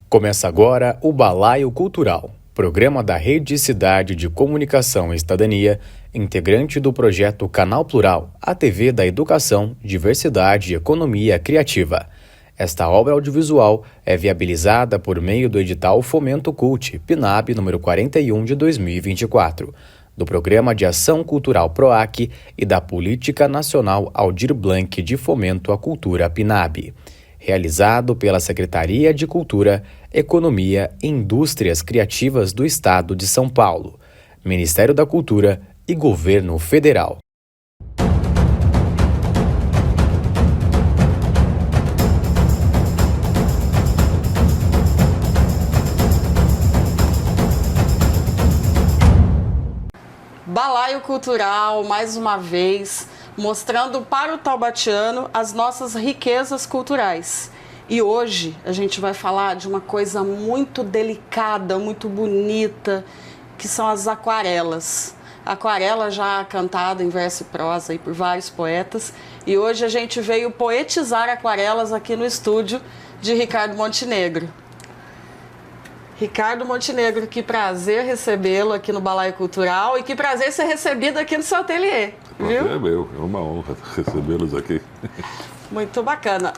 Começa agora o Balaio Cultural, programa da Rede Cidade de Comunicação e Cidadania, integrante do projeto Canal Plural, a TV da Educação, Diversidade e Economia Criativa. Esta obra audiovisual é viabilizada por meio do edital Fomento Cult, PNAB número 41 de 2024, do Programa de Ação Cultural PROAC e da Política Nacional Aldir Blanc de Fomento à Cultura PNAB. Realizado pela Secretaria de Cultura, Economia e Indústrias Criativas do Estado de São Paulo, Ministério da Cultura e Governo Federal. Balaio Cultural, mais uma vez, mostrando para o taubatiano as nossas riquezas culturais. E hoje a gente vai falar de uma coisa muito delicada, muito bonita, que são as aquarelas. Aquarela já cantada em verso e prosa aí por vários poetas. E hoje a gente veio poetizar aquarelas aqui no estúdio de Ricardo Montenegro. Ricardo Montenegro, que prazer recebê-lo aqui no Balaio Cultural e que prazer ser recebido aqui no seu ateliê, viu? É meu, é uma honra recebê-los aqui. Muito bacana.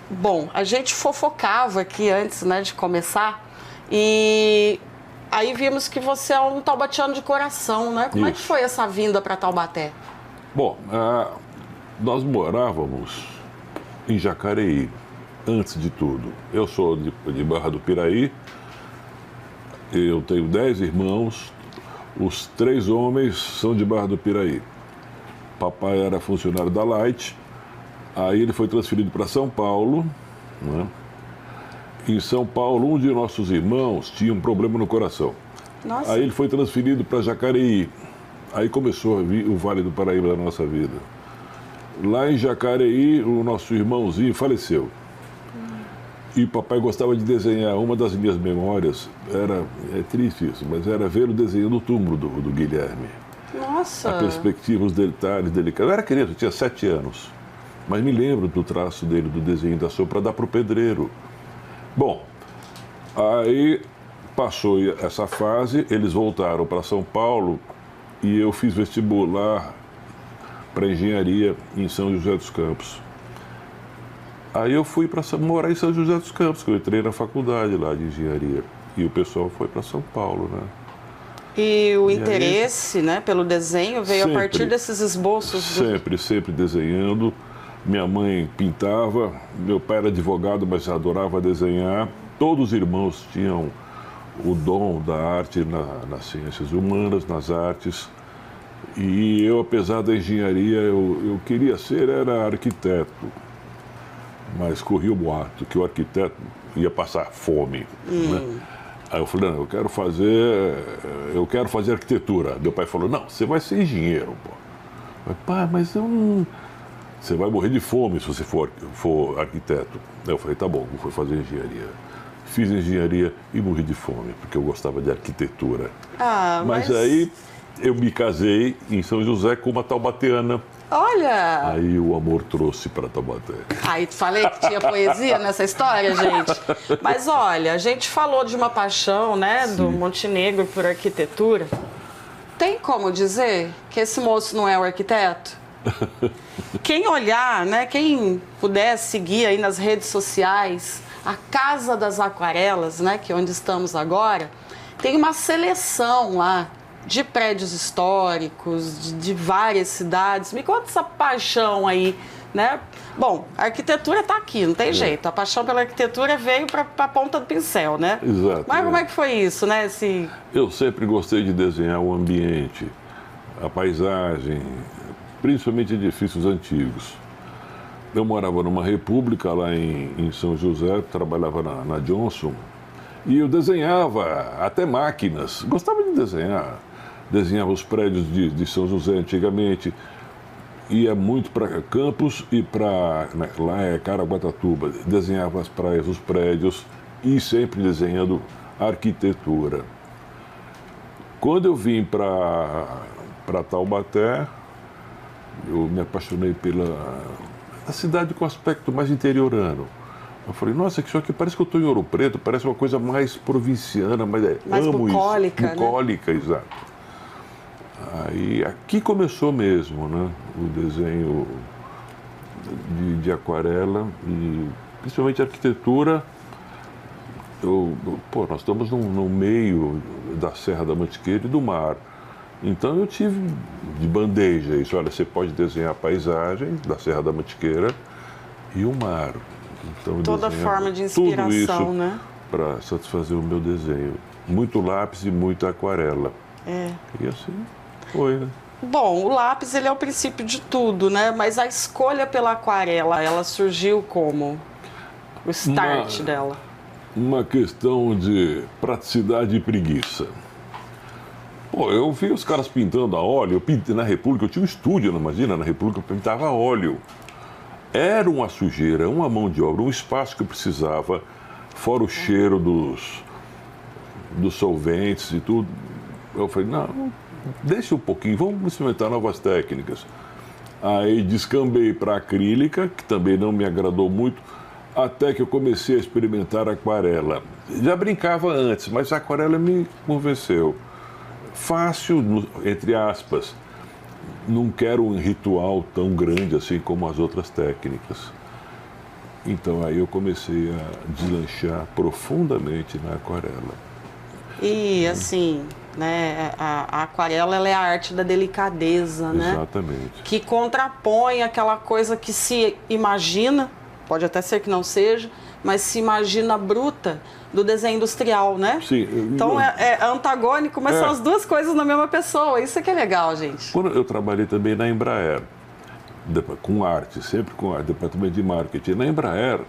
Bom, a gente fofocava aqui antes, né, de começar e aí vimos que você é um taubatiano de coração, né? Como é que foi essa vinda para Taubaté? Bom, nós morávamos em Jacareí, antes de tudo. Eu sou de Barra do Piraí. Eu tenho 10 irmãos, os 3 homens são de Barra do Piraí. Papai era funcionário da Light, aí ele foi transferido para São Paulo, né? Em São Paulo, um de nossos irmãos tinha um problema no coração. Nossa. Aí ele foi transferido para Jacareí, aí começou o Vale do Paraíba da nossa vida. Lá em Jacareí, o nosso irmãozinho faleceu. E papai gostava de desenhar. Uma das minhas memórias é triste isso, mas era ver o desenho do túmulo do Guilherme. Nossa! A perspectiva, os detalhes delicados. Eu era criança, eu tinha 7 anos, mas me lembro do traço dele, do desenho da sopa, para dar para o pedreiro. Bom, aí passou essa fase, eles voltaram para São Paulo e eu fiz vestibular para engenharia em São José dos Campos. Aí eu fui para morar em São José dos Campos, que eu entrei na faculdade lá de engenharia. E o pessoal foi para São Paulo, né? E o interesse, né, pelo desenho veio a partir desses esboços? Sempre desenhando. Minha mãe pintava, meu pai era advogado, mas adorava desenhar. Todos os irmãos tinham o dom da arte nas ciências humanas, nas artes. E eu, apesar da engenharia, eu queria era arquiteto. Mas corria o boato que o arquiteto ia passar fome, né? Aí eu falei, não, eu quero fazer arquitetura. Meu pai falou, não, você vai ser engenheiro, pô. Eu falei, pai, mas eu não... Você vai morrer de fome se você for arquiteto. Aí eu falei, tá bom, vou fazer engenharia. Fiz engenharia e morri de fome, porque eu gostava de arquitetura. Mas aí eu me casei em São José com uma taubateana. Olha! Aí o amor trouxe para Taubaté. Aí falei que tinha poesia nessa história, gente. Mas olha, a gente falou de uma paixão, né, do Montenegro por arquitetura. Tem como dizer que esse moço não é o arquiteto? Quem olhar, né, quem puder seguir aí nas redes sociais, a Casa das Aquarelas, né, que é onde estamos agora, tem uma seleção lá de prédios históricos, de várias cidades. Me conta essa paixão aí, né? Bom, a arquitetura está aqui, não tem jeito. A paixão pela arquitetura veio para a ponta do pincel, né? Exato. Mas como é que foi isso, né? Eu sempre gostei de desenhar o ambiente, a paisagem, principalmente edifícios antigos. Eu morava numa república lá em São José, trabalhava na Johnson, e eu desenhava até máquinas. Gostava de desenhar. Desenhava os prédios de São José antigamente, ia muito para Campos e lá é Caraguatatuba, desenhava as praias, os prédios e sempre desenhando arquitetura. Quando eu vim para Taubaté, eu me apaixonei pela cidade com aspecto mais interiorano. Eu falei, nossa, isso aqui parece que eu estou em Ouro Preto, parece uma coisa mais provinciana, mas mais amo bucólica, isso. Bucólica, né? Exato. Aí aqui começou mesmo, né? O desenho de aquarela e principalmente a arquitetura. Nós estamos no meio da Serra da Mantiqueira e do mar. Então eu tive de bandeja isso. Olha, você pode desenhar a paisagem da Serra da Mantiqueira e o mar. Então, toda forma de inspiração, tudo isso, né? Para satisfazer o meu desenho. Muito lápis e muita aquarela. E assim foi, né? Bom, o lápis ele é o princípio de tudo, né? Mas a escolha pela aquarela, ela surgiu como? O start dela? Uma questão de praticidade e preguiça. Eu vi os caras pintando a óleo. Eu pintei na República, eu tinha um estúdio, não imagina? Na República eu pintava a óleo. Era uma sujeira, uma mão de obra, um espaço que eu precisava, fora o cheiro dos solventes e tudo. Eu falei, não, deixa um pouquinho, vamos experimentar novas técnicas. Aí descambei para acrílica, que também não me agradou muito, até que eu comecei a experimentar aquarela. Já brincava antes, mas a aquarela me convenceu. Fácil, entre aspas. Não quero um ritual tão grande assim como as outras técnicas. Então aí eu comecei a deslanchar profundamente na aquarela. E assim, né, a aquarela ela é a arte da delicadeza, né? Exatamente. Que contrapõe aquela coisa que se imagina, pode até ser que não seja, mas se imagina bruta do desenho industrial, né? Sim. Então é antagônico, mas são as duas coisas na mesma pessoa. Isso é que é legal, gente. Quando eu trabalhei também na Embraer, com arte, sempre com arte, departamento de marketing. Na Embraer,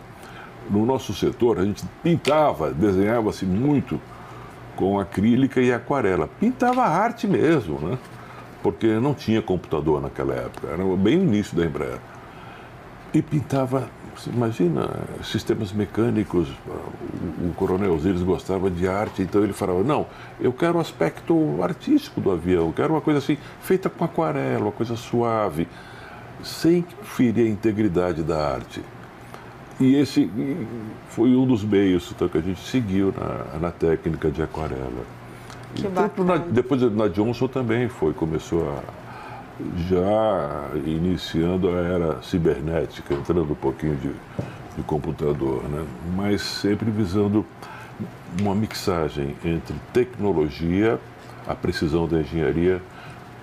no nosso setor, a gente pintava, desenhava-se muito com acrílica e aquarela. Pintava arte mesmo, né? Porque não tinha computador naquela época. Era bem o início da Embraer. E pintava, você imagina, sistemas mecânicos. O Coronel Osiris gostava de arte, então ele falava, não, eu quero o aspecto artístico do avião, eu quero uma coisa assim, feita com aquarela, uma coisa suave, sem ferir a integridade da arte. E esse foi um dos meios então, que a gente seguiu na técnica de aquarela. Que bacana. Depois na Johnson também começou já iniciando a era cibernética, entrando um pouquinho de computador, né? Mas sempre visando uma mixagem entre tecnologia, a precisão da engenharia,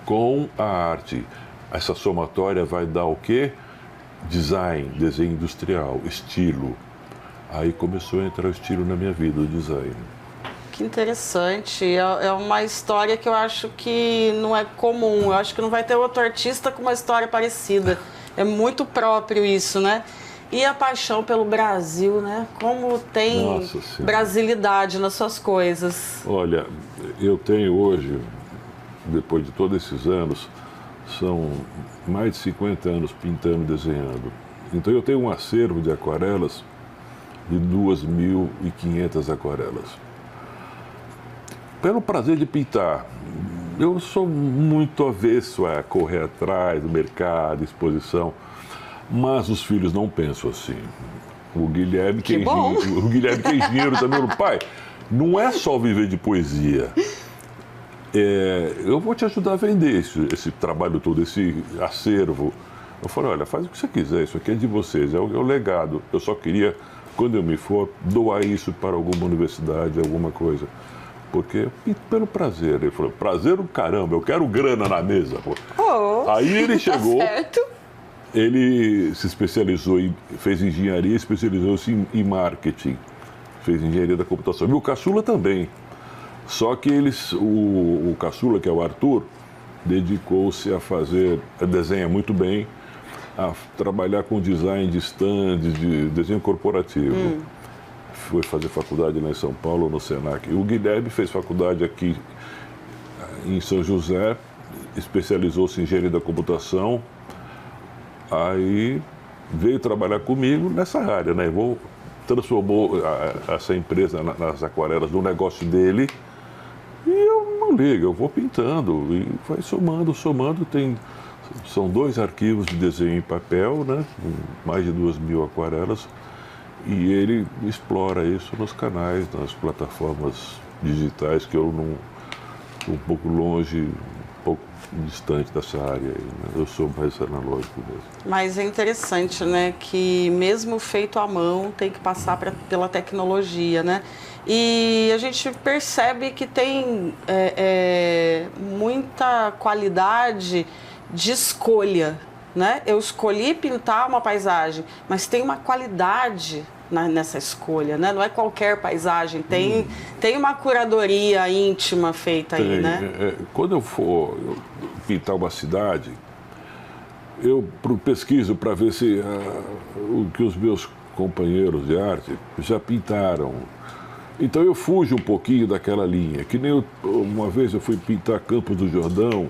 com a arte. Essa somatória vai dar o quê? Design, desenho industrial, estilo. Aí começou a entrar o estilo na minha vida, o design. Que interessante. É uma história que eu acho que não é comum. Eu acho que não vai ter outro artista com uma história parecida. É muito próprio isso, né? E a paixão pelo Brasil, né? Como tem brasilidade nas suas coisas. Olha, eu tenho hoje, depois de todos esses anos, são mais de 50 anos pintando e desenhando. Então eu tenho um acervo de aquarelas de 2.500 aquarelas. Pelo prazer de pintar, eu sou muito avesso a correr atrás do mercado, exposição, mas os filhos não pensam assim. O Guilherme, que é engenheiro também, pai, não é só viver de poesia. Eu vou te ajudar a vender esse trabalho todo, esse acervo. Eu falei, olha, faz o que você quiser, isso aqui é de vocês, é o legado. Eu só queria, quando eu me for, doar isso para alguma universidade, alguma coisa. Porque eu pinto pelo prazer. Ele falou, prazer o caramba, eu quero grana na mesa. Pô. Aí ele chegou, ele se especializou, fez engenharia, especializou-se em marketing, fez engenharia da computação. E o caçula também. Só que o caçula, que é o Arthur, dedicou-se a desenha muito bem, a trabalhar com design de stands, de desenho corporativo. Foi fazer faculdade lá em São Paulo, no Senac. O Guilherme fez faculdade aqui em São José, especializou-se em engenharia da computação, aí veio trabalhar comigo nessa área, né? Transformou essa empresa nas aquarelas no negócio dele e eu não ligo, eu vou pintando e vai somando. São 2 arquivos de desenho em papel, né? Com mais de 2.000 aquarelas. E ele explora isso nos canais, nas plataformas digitais, que eu não estou um pouco longe, um pouco distante dessa área aí, né? Eu sou mais analógico mesmo. Mas é interessante, né, que mesmo feito à mão tem que passar pela tecnologia, né? E a gente percebe que tem muita qualidade de escolha, né? Eu escolhi pintar uma paisagem, mas tem uma qualidade nessa escolha, né? Não é qualquer paisagem, tem uma curadoria íntima feita aí, né? Quando eu for pintar uma cidade, eu pesquiso para ver se o que os meus companheiros de arte já pintaram. Então eu fujo um pouquinho daquela linha, que nem uma vez eu fui pintar Campos do Jordão,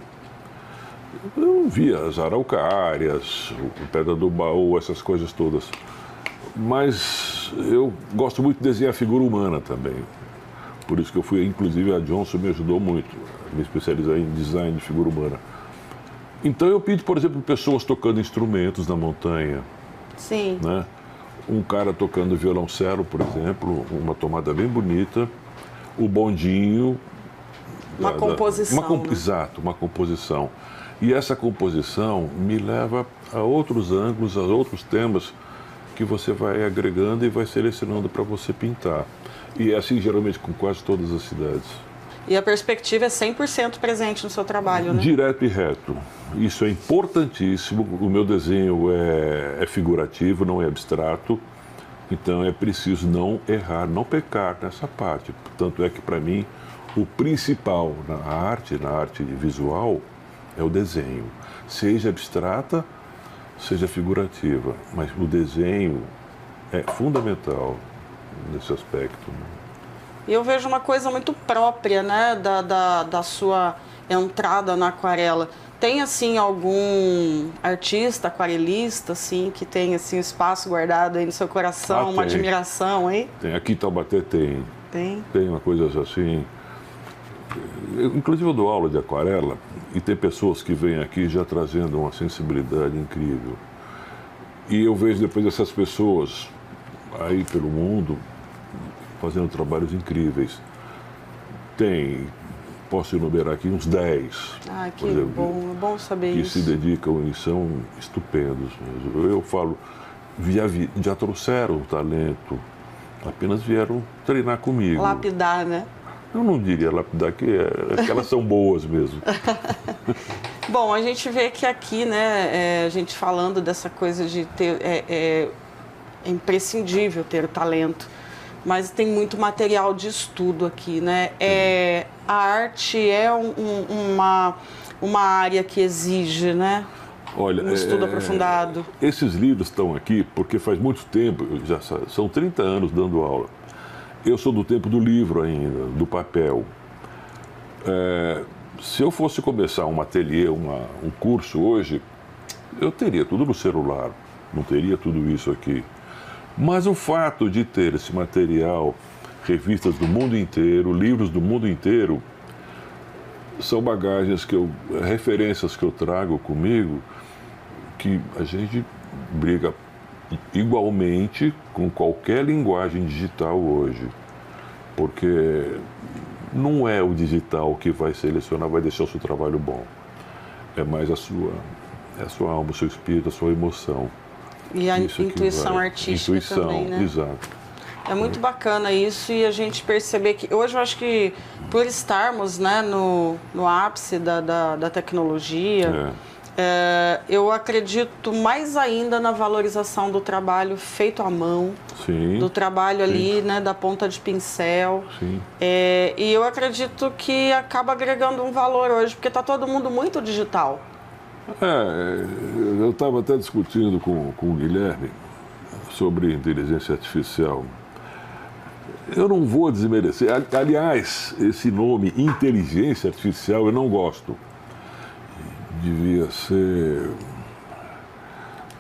eu via as araucárias, o Pedra do Baú, essas coisas todas. Mas eu gosto muito de desenhar figura humana também. Por isso que eu fui, inclusive a Johnson me ajudou muito, a me especializar em design de figura humana. Então eu pinto, por exemplo, pessoas tocando instrumentos na montanha. Sim. Né? Um cara tocando violoncelo, por exemplo, uma tomada bem bonita, o bondinho. Uma composição. Né? Exato, uma composição. E essa composição me leva a outros ângulos, a outros temas que você vai agregando e vai selecionando para você pintar. E é assim, geralmente, com quase todas as cidades. E a perspectiva é 100% presente no seu trabalho, né? Direto e reto. Isso é importantíssimo. O meu desenho é figurativo, não é abstrato. Então é preciso não errar, não pecar nessa parte. Tanto é que, para mim, o principal na arte visual, é o desenho. Seja abstrata, seja figurativa. Mas o desenho é fundamental nesse aspecto. E eu vejo uma coisa muito própria, né, da sua entrada na aquarela. Tem, assim, algum artista, aquarelista, assim, que tem, assim, um espaço guardado aí no seu coração, uma admiração aí? Tem. Aqui em Taubaté tem. Tem uma coisa assim. Inclusive eu dou aula de aquarela e tem pessoas que vêm aqui já trazendo uma sensibilidade incrível. E eu vejo depois essas pessoas aí pelo mundo fazendo trabalhos incríveis. Posso enumerar aqui uns 10. Ah, que bom, é bom saber que isso. Que se dedicam e são estupendos mesmo. Eu falo, já trouxeram o talento, apenas vieram treinar comigo. Lapidar, né? Eu não diria lapidar, que elas são boas mesmo. Bom, a gente vê que aqui, né, a gente falando dessa coisa de ter... É imprescindível ter o talento, mas tem muito material de estudo aqui, né? A arte é uma área que exige, né? Olha, um estudo aprofundado. Esses livros estão aqui porque faz muito tempo, já são 30 anos dando aula. Eu sou do tempo do livro ainda, do papel. Se eu fosse começar um ateliê, um curso hoje, eu teria tudo no celular, não teria tudo isso aqui. Mas o fato de ter esse material, revistas do mundo inteiro, livros do mundo inteiro, são bagagens referências que eu trago comigo, que a gente briga igualmente com qualquer linguagem digital hoje. Porque não é o digital que vai selecionar, vai deixar o seu trabalho bom. É mais a sua alma, o seu espírito, a sua emoção. E a intuição artística também, né? Exato. É muito bacana isso, e a gente perceber que... Hoje eu acho que por estarmos, né, no ápice da tecnologia, eu acredito mais ainda na valorização do trabalho feito à mão, do trabalho ali, né, da ponta de pincel. E eu acredito que acaba agregando um valor hoje, porque está todo mundo muito digital. Eu estava até discutindo com o Guilherme sobre inteligência artificial. Eu não vou desmerecer. Aliás, esse nome, inteligência artificial, eu não gosto. Devia ser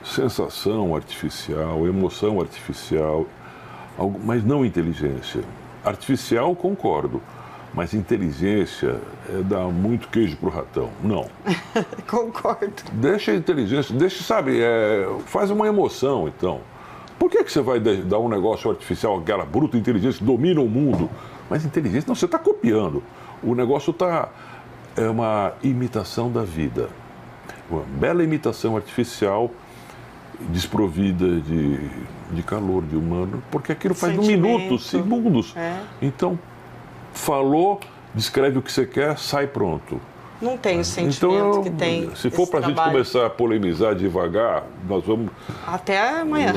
sensação artificial, emoção artificial, mas não inteligência. Artificial, concordo. Mas inteligência é dar muito queijo pro ratão. Não. Concordo. Deixa a inteligência, sabe, faz uma emoção, então. Por que você vai dar um negócio artificial, aquela bruta inteligência que domina o mundo? Mas inteligência, não, você está copiando. O negócio é uma imitação da vida. Uma bela imitação artificial, desprovida de calor, de humano, porque aquilo faz minutos, segundos. Então, falou, descreve o que você quer, sai pronto. Não tem o sentimento que tem. Se for para a gente começar a polemizar devagar, nós vamos... Até amanhã.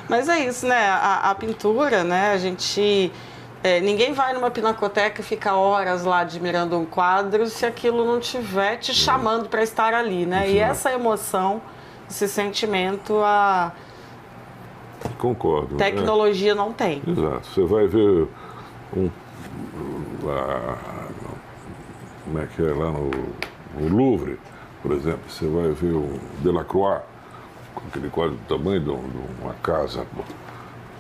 Mas é isso, né? A pintura, né? A gente... ninguém vai numa pinacoteca e fica horas lá admirando um quadro se aquilo não estiver te chamando para estar ali, né? E essa emoção, esse sentimento, a Concordo. Tecnologia não tem. Exato. Você vai ver como é que é lá no Louvre, por exemplo, você vai ver o Delacroix, com aquele quadro do tamanho de uma casa.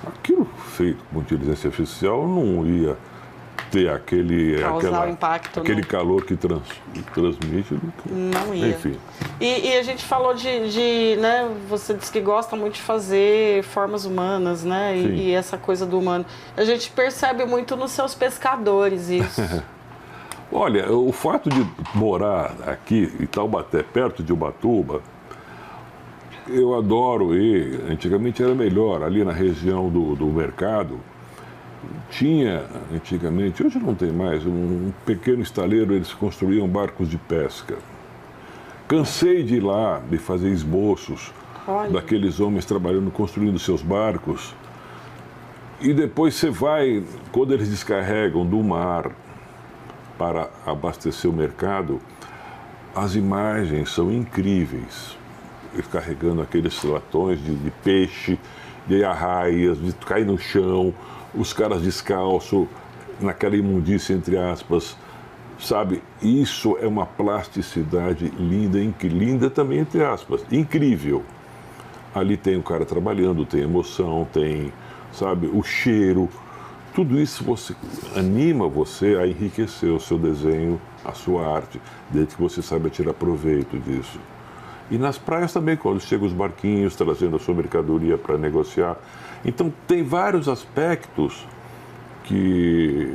Aquilo feito com inteligência artificial não ia ter aquele impacto, aquele calor que transmite. Não ia. Enfim. E a gente falou né, você disse que gosta muito de fazer formas humanas, né? E essa coisa do humano. A gente percebe muito nos seus pescadores isso. Olha, o fato de morar aqui em Taubaté, perto de Ubatuba, eu adoro ir. Antigamente era melhor, ali na região do mercado. Tinha, antigamente, hoje não tem mais, um pequeno estaleiro, eles construíam barcos de pesca. Cansei de ir lá, de fazer esboços daqueles homens trabalhando, construindo seus barcos. E depois você vai, quando eles descarregam do mar para abastecer o mercado, as imagens são incríveis. Eles carregando aqueles latões de peixe, de arraias, de cair no chão, os caras descalços, naquela imundícia, entre aspas, sabe? Isso é uma plasticidade linda, linda também, entre aspas, incrível. Ali tem o cara trabalhando, tem emoção, tem, sabe, o cheiro. Tudo isso anima você a enriquecer o seu desenho, a sua arte, desde que você saiba tirar proveito disso. E nas praias também, quando chegam os barquinhos trazendo a sua mercadoria para negociar. Então, tem vários aspectos que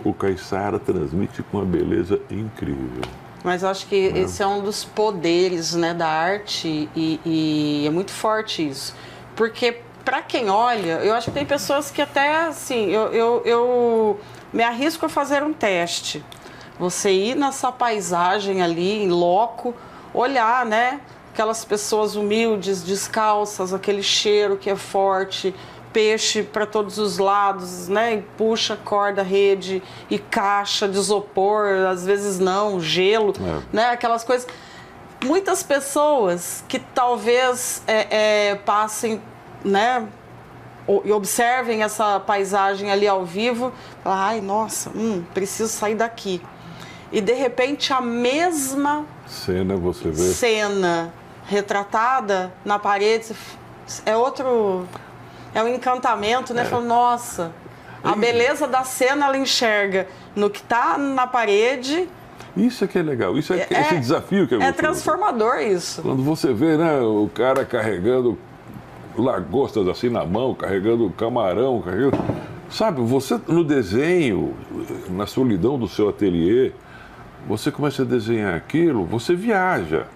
o Caiçara transmite com uma beleza incrível. Mas eu acho que esse é um dos poderes, né, da arte e é muito forte isso. Porque, para quem olha, eu acho que tem pessoas que até, assim, eu me arrisco a fazer um teste. Você ir nessa paisagem ali, em loco, olhar, né? Aquelas pessoas humildes, descalças, aquele cheiro que é forte, peixe para todos os lados, né? E puxa corda, rede e caixa de isopor, às vezes não, gelo, né? Aquelas coisas. Muitas pessoas que talvez passem, né? E observem essa paisagem ali ao vivo, falam, ai, nossa, preciso sair daqui. E de repente a mesma cena retratada na parede é um encantamento, né? Fala, nossa, a beleza da cena ela enxerga no que está na parede. Isso é que é legal, isso esse desafio que é gostoso. Transformador isso. Quando você vê, né, o cara carregando lagostas assim na mão, carregando camarão, sabe, você no desenho, na solidão do seu ateliê, você começa a desenhar aquilo, você viaja.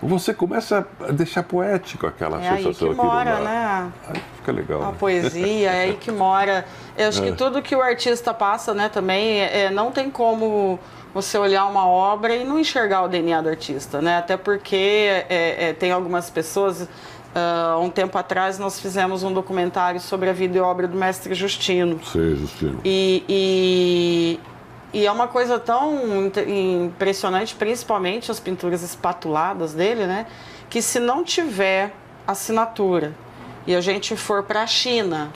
Você começa a deixar poético aquela sensação. É aí que mora, né? Aí fica legal. A poesia, é aí que mora. Eu acho que tudo que o artista passa, né, também, não tem como você olhar uma obra e não enxergar o DNA do artista, né? Até porque tem algumas pessoas... um tempo atrás nós fizemos um documentário sobre a vida e obra do mestre Justino. Sim, Justino. E é uma coisa tão impressionante, principalmente as pinturas espatuladas dele, né? Que se não tiver assinatura e a gente for para a China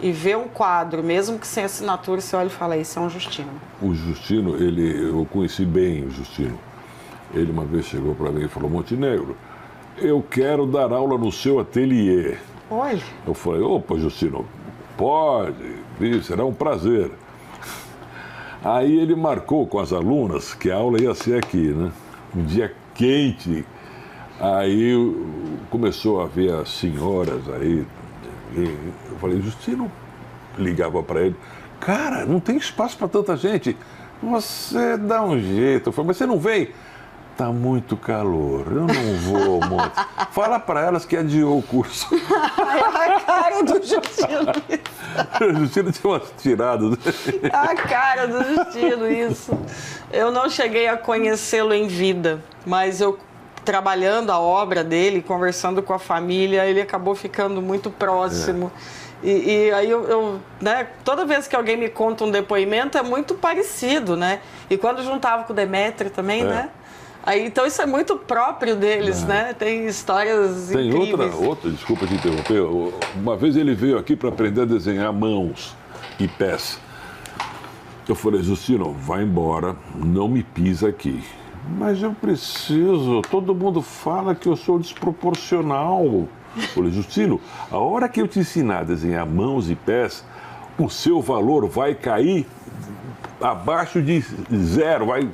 e ver um quadro, mesmo que sem assinatura, você olha e fala, isso é um Justino. O Justino, eu conheci bem o Justino. Ele uma vez chegou para mim e falou, Montenegro, eu quero dar aula no seu ateliê. Olha. Eu falei, opa, Justino, pode, será um prazer. Aí ele marcou com as alunas que a aula ia ser aqui, né? Um dia quente. Aí começou a ver as senhoras aí, e eu falei, Justino, ligava para ele, cara, não tem espaço para tanta gente, você dá um jeito. Eu falei, mas você não vem? Tá muito calor, eu não vou, moço. Fala para elas que adiou o curso. Ai, a cara do Justino. O Justino tinha umas tiradas. A cara do Justino, isso. Eu não cheguei a conhecê-lo em vida, mas eu, trabalhando a obra dele, conversando com a família, ele acabou ficando muito próximo. E aí né, toda vez que alguém me conta um depoimento é muito parecido, né? E quando juntava com o Demétrio também, né? Aí, então isso é muito próprio deles, né? Tem histórias incríveis. Tem outra, desculpa te interromper. Uma vez ele veio aqui para aprender a desenhar mãos e pés. Eu falei, Justino, vai embora, não me pisa aqui. Mas eu preciso, todo mundo fala que eu sou desproporcional. Eu falei, Justino, a hora que eu te ensinar a desenhar mãos e pés, o seu valor vai cair abaixo de 0, vai...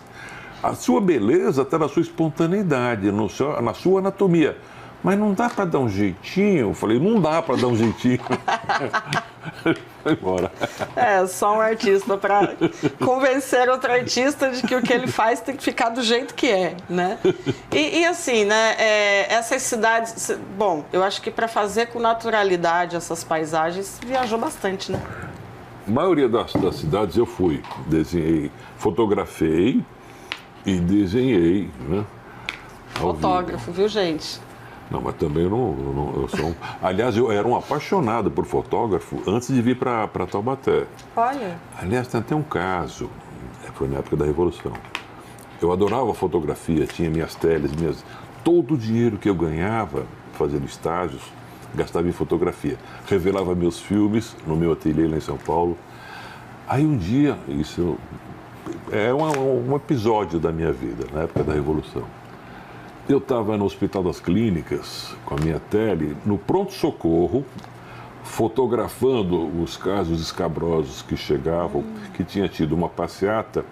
A sua beleza está na sua espontaneidade, na sua anatomia. Mas não dá para dar um jeitinho? Eu falei, não dá para dar um jeitinho. Foi embora. É, só um artista para convencer outro artista de que o que ele faz tem que ficar do jeito que é, né? E assim, né, essas cidades... Bom, eu acho que para fazer com naturalidade essas paisagens, viajou bastante, né? A maioria das cidades eu fui, desenhei, fotografei, e desenhei, né? Fotógrafo, viu, gente? Não, mas também eu sou Aliás, eu era um apaixonado por fotógrafo antes de vir para Taubaté. Olha. Aliás, tem até um caso, foi na época da Revolução. Eu adorava fotografia, tinha minhas teles, todo o dinheiro que eu ganhava fazendo estágios, gastava em fotografia. Revelava meus filmes no meu ateliê lá em São Paulo. Aí um dia, isso... É um episódio da minha vida, na época da Revolução. Eu estava no Hospital das Clínicas, com a minha tele, no pronto-socorro, fotografando os casos escabrosos que chegavam, que tinha tido uma passeata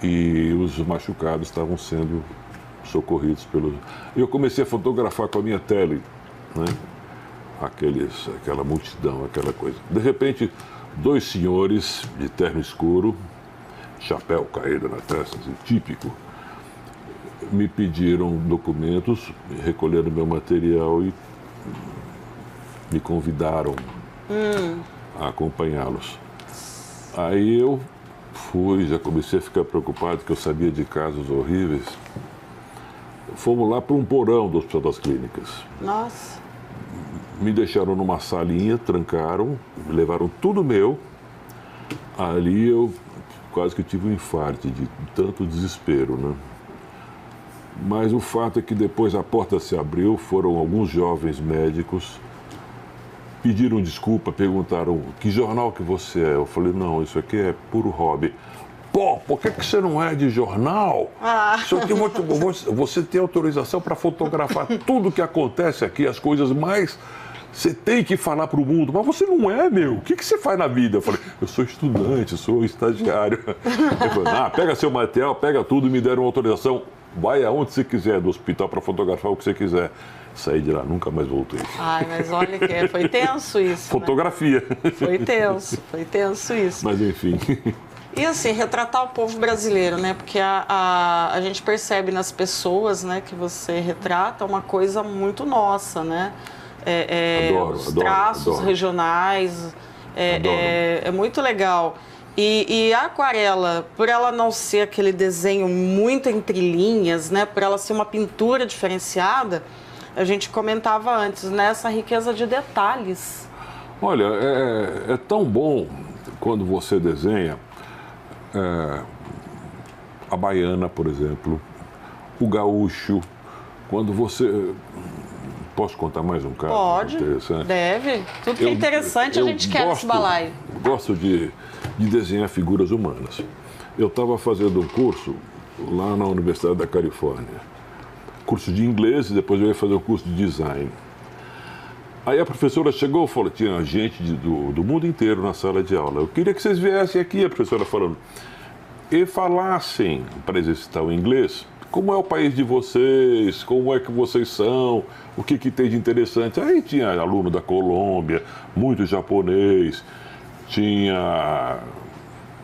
e os machucados estavam sendo socorridos pelos... Eu comecei a fotografar com a minha tele, né? Aquela multidão, aquela coisa. De repente, 2 senhores de terno escuro, chapéu caído na testa, assim, típico, me pediram documentos, recolheram meu material e me convidaram a acompanhá-los. Aí eu fui, já comecei a ficar preocupado, que eu sabia de casos horríveis. Fomos lá para um porão do Hospital das Clínicas. Nossa! Me deixaram numa salinha, trancaram, me levaram tudo meu. Ali eu quase que tive um infarto de tanto desespero, né? Mas o fato é que depois a porta se abriu, foram alguns jovens médicos, pediram desculpa, perguntaram, que jornal que você é? Eu falei, não, isso aqui é puro hobby. Pô, por que você não é de jornal? Isso aqui, você tem autorização para fotografar tudo que acontece aqui, as coisas mais... Você tem que falar para o mundo, mas você não é, meu. O que você faz na vida? Eu falei, eu sou estudante, sou estagiário. Ele falou, pega seu material, pega tudo e me deram autorização. Vai aonde você quiser, do hospital, para fotografar o que você quiser. Saí de lá, nunca mais voltei. Ai, mas olha que foi tenso isso. Fotografia. Né? Foi tenso isso. Mas enfim. E assim, retratar o povo brasileiro, né? Porque a gente percebe nas pessoas, né, que você retrata uma coisa muito nossa, né? Os traços regionais, é muito legal. E a aquarela, por ela não ser aquele desenho muito entre linhas, né, por ela ser uma pintura diferenciada, a gente comentava antes, né, essa riqueza de detalhes. Olha, é tão bom quando você desenha a baiana, por exemplo, o gaúcho, quando você... Posso contar mais um caso? Pode, deve. Tudo que é interessante a gente quer nesse balaio. Gosto de desenhar figuras humanas. Eu estava fazendo um curso lá na Universidade da Califórnia. Curso de inglês e depois eu ia fazer o curso de design. Aí a professora chegou e falou, tinha gente do mundo inteiro na sala de aula. Eu queria que vocês viessem aqui, a professora falando, e falassem, para exercitar o inglês, como é o país de vocês, como é que vocês são, o que tem de interessante. Aí tinha aluno da Colômbia, muito japonês, tinha,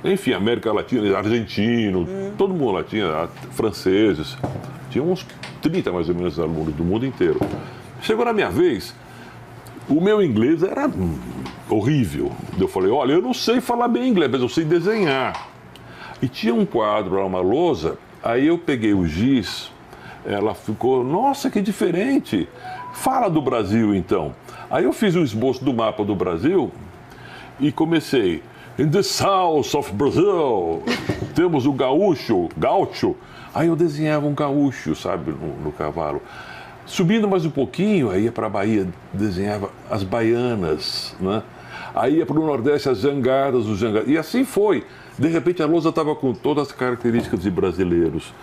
enfim, América Latina, argentino, todo mundo lá, tinha franceses, tinha uns 30 mais ou menos alunos do mundo inteiro. Chegou na minha vez, o meu inglês era horrível. Eu falei, olha, eu não sei falar bem inglês, mas eu sei desenhar. E tinha um quadro lá, uma lousa, aí eu peguei o giz, ela ficou, nossa, que diferente. Fala do Brasil, então. Aí eu fiz um esboço do mapa do Brasil e comecei, in the south of Brazil, temos o gaúcho. Aí eu desenhava um gaúcho, sabe, no cavalo. Subindo mais um pouquinho, aí ia para a Bahia, desenhava as baianas, né? Aí ia para o Nordeste, as jangadas, os jangadas. E assim foi. De repente a lousa estava com todas as características de brasileiros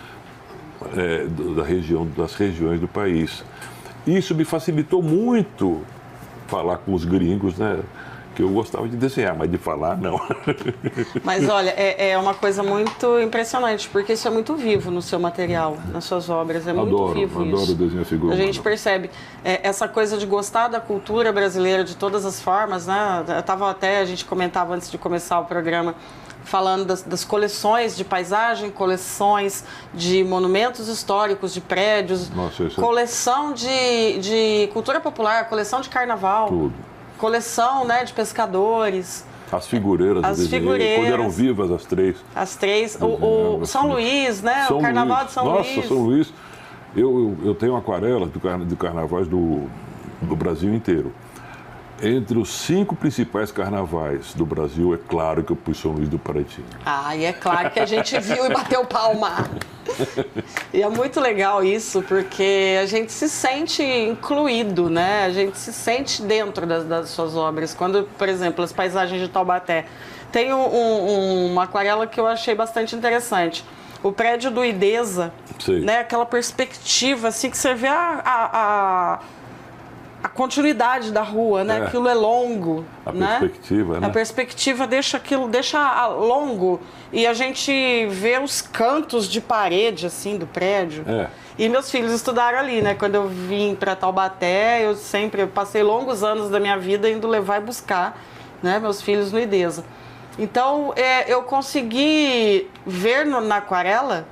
das regiões do país. Isso me facilitou muito falar com os gringos, né? Que eu gostava de desenhar, mas de falar, não. Mas olha, é uma coisa muito impressionante, porque isso é muito vivo no seu material, nas suas obras. É muito vivo isso. Adoro desenhar figura. A gente percebe essa coisa de gostar da cultura brasileira de todas as formas, né? A gente comentava antes de começar o programa, falando das coleções de paisagem, coleções de monumentos históricos, de prédios, coleção de cultura popular, coleção de carnaval. Tudo. Coleção, né, de pescadores. As figureiras. Quando eram vivas, as três. As três. O São Luís, né? O Carnaval de São Luís. Nossa, São Luís. Eu tenho aquarela de carnavais do Brasil inteiro. Entre os 5 principais carnavais do Brasil, é claro que eu pus São Luís do Paraitinga. Ah, e é claro que a gente viu e bateu palma. E é muito legal isso, porque a gente se sente incluído, né? A gente se sente dentro das suas obras. Quando, por exemplo, as paisagens de Taubaté. Tem uma aquarela que eu achei bastante interessante. O prédio do Idesa, né? Aquela perspectiva, assim, que você vê a continuidade da rua, né? Aquilo é longo, né? Perspectiva, né? A perspectiva deixa longo e a gente vê os cantos de parede, assim, do prédio. E meus filhos estudaram ali, né? Quando eu vim para Taubaté, eu passei longos anos da minha vida indo levar e buscar, né, meus filhos no Idesa. Então, eu consegui ver na aquarela